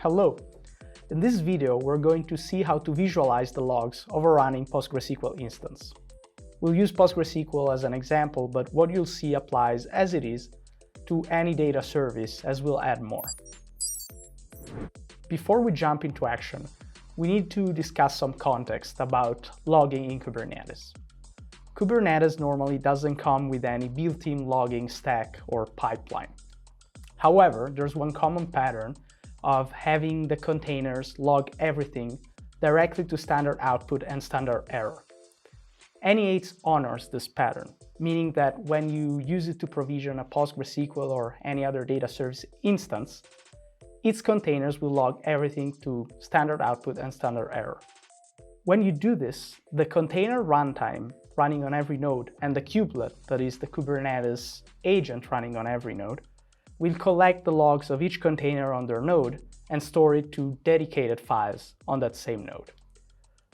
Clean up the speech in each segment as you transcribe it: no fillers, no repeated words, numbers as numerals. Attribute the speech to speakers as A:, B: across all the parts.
A: Hello! In this video, we're going to see how to visualize the logs of a running PostgreSQL instance. We'll use PostgreSQL as an example, but what you'll see applies as it is to any data service, as we'll add more. Before we jump into action, we need to discuss some context about logging in Kubernetes. Kubernetes normally doesn't come with any built-in logging stack or pipeline. However, there's one common pattern of having the containers log everything directly to standard output and standard error. N8 honors this pattern, meaning that when you use it to provision a PostgreSQL or any other data service instance, its containers will log everything to standard output and standard error. When you do this, the container runtime running on every node and the kubelet, that is the Kubernetes agent running on every node, will collect the logs of each container on their node and store it to dedicated files on that same node.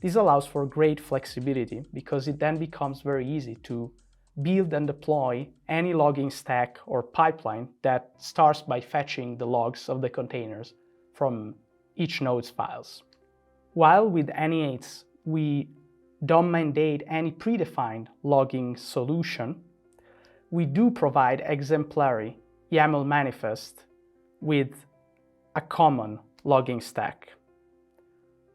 A: This allows for great flexibility because it then becomes very easy to build and deploy any logging stack or pipeline that starts by fetching the logs of the containers from each node's files. While with N8s we don't mandate any predefined logging solution, we do provide exemplary YAML manifest with a common logging stack.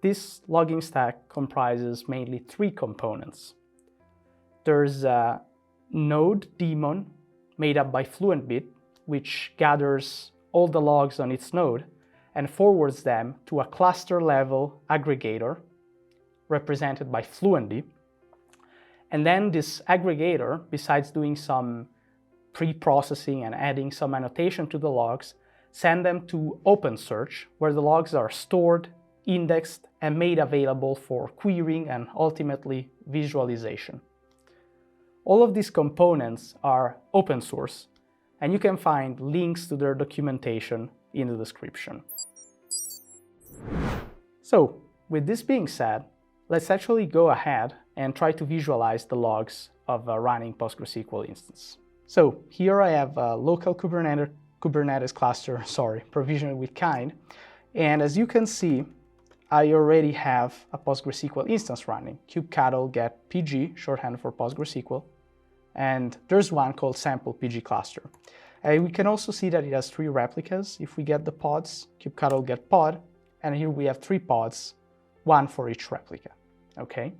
A: This logging stack comprises mainly three components. There's a node daemon made up by Fluent Bit, which gathers all the logs on its node and forwards them to a cluster level aggregator represented by Fluentd. And then this aggregator, besides doing some pre-processing and adding some annotation to the logs, send them to OpenSearch, where the logs are stored, indexed, and made available for querying and ultimately visualization. All of these components are open source, and you can find links to their documentation in the description. So, with this being said, let's actually go ahead and try to visualize the logs of a running PostgreSQL instance. So here I have a local Kubernetes cluster, provisioned with kind. And as you can see, I already have a PostgreSQL instance running, kubectl get pg, shorthand for PostgreSQL. And there's one called sample pg cluster. We can also see that it has three replicas. If we get the pods, kubectl get pod, and here we have three pods, one for each replica, okay?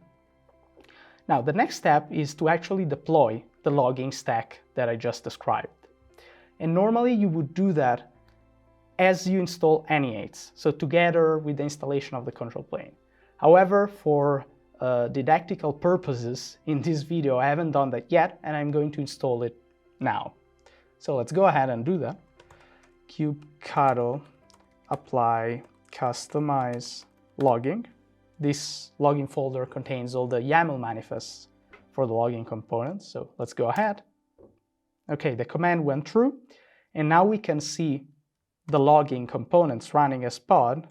A: Now, the next step is to actually deploy the logging stack that I just described. And normally you would do that as you install N8s, so together with the installation of the control plane. However, for didactical purposes, in this video, I haven't done that yet, and I'm going to install it now. So let's go ahead and do that. kubectl apply customize logging. This logging folder contains all the YAML manifests for the logging components, so let's go ahead. Okay, the command went through, and now we can see the logging components running as pod.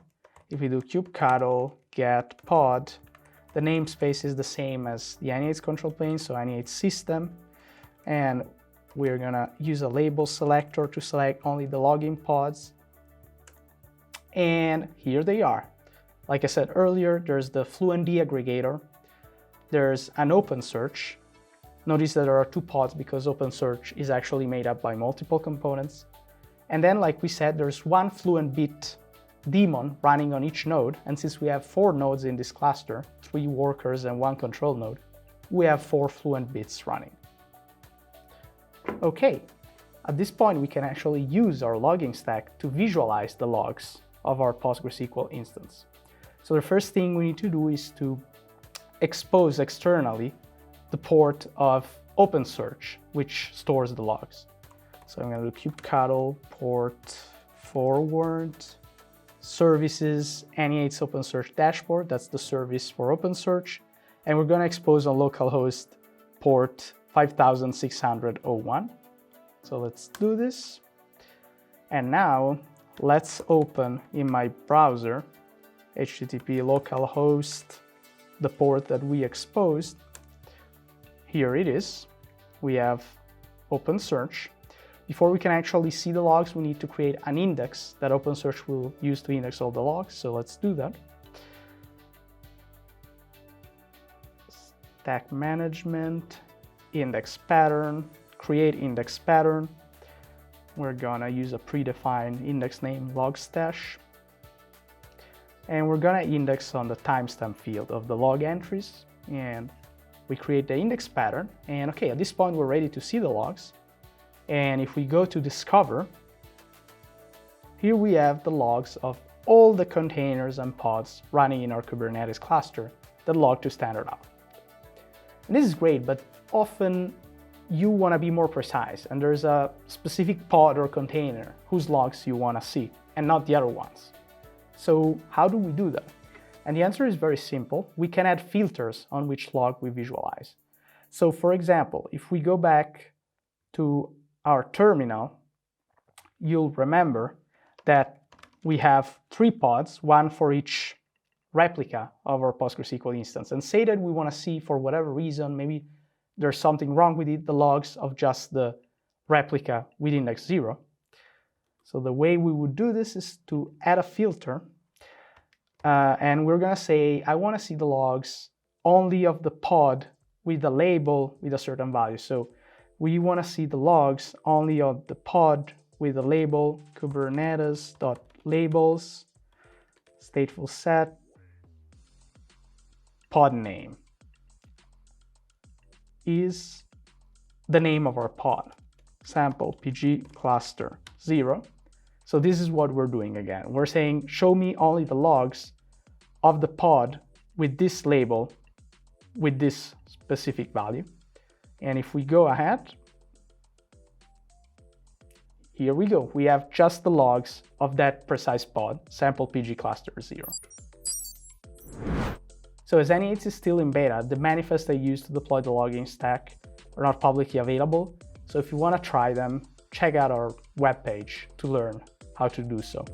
A: If we do kubectl get pod, the namespace is the same as the N8 control plane, so N8 system, and we're gonna use a label selector to select only the logging pods, and here they are. Like I said earlier, there's the Fluentd aggregator, there's an OpenSearch. Notice that there are two pods because OpenSearch is actually made up by multiple components. And then, like we said, there's one Fluent Bit daemon running on each node. And since we have 4 nodes in this cluster, 3 workers and 1 control node, we have 4 Fluent Bits running. Okay, at this point, we can actually use our logging stack to visualize the logs of our PostgreSQL instance. So the first thing we need to do is to expose externally the port of OpenSearch, which stores the logs. So I'm going to do kubectl port forward services N8 OpenSearch dashboard. That's the service for OpenSearch. And we're going to expose on localhost port 5601. So let's do this. And now let's open in my browser HTTP localhost, the port that we exposed. Here it is. We have OpenSearch. Before we can actually see the logs, we need to create an index that OpenSearch will use to index all the logs. So let's do that. Stack management, index pattern, create index pattern. We're gonna use a predefined index name logstash. And we're gonna index on the timestamp field of the log entries. And we create the index pattern. And okay, at this point, we're ready to see the logs. And if we go to discover, here we have the logs of all the containers and pods running in our Kubernetes cluster that log to standard out. And this is great, but often you want to be more precise, and there's a specific pod or container whose logs you want to see, and not the other ones. So how do we do that? And the answer is very simple. We can add filters on which log we visualize. So for example, if we go back to our terminal, you'll remember that we have 3 pods, one for each replica of our PostgreSQL instance, and say that we want to see, for whatever reason, maybe there's something wrong with it, the logs of just the replica with index 0. So the way we would do this is to add a filter, and we're going to say, I want to see the logs only of the pod with a label with a certain value. So we want to see the logs only of the pod with a label kubernetes.labels stateful set pod name is the name of our pod, sample pg cluster 0. So this is what we're doing again. We're saying, show me only the logs of the pod with this label, with this specific value. And if we go ahead, here we go. We have just the logs of that precise pod, sample pg cluster 0. So as Any8 is still in beta, the manifests I used to deploy the logging stack are not publicly available. So if you want to try them, check out our webpage to learn how to do so.